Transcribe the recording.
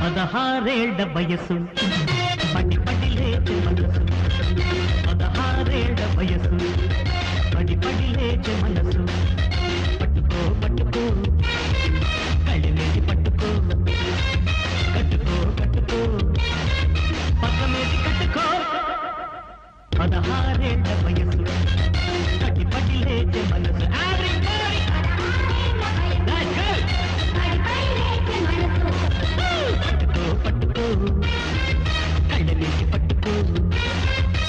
పదహారేళ్ల వయసు పడి పడి లేచే మనసు 16 వయసు పడి పడి లేచే మనసు పట్టుకో పట్టుకో కళ్ళమేది పట్టుకో కట్టుకో కట్టుకో పక్క మీద కట్టుకో 16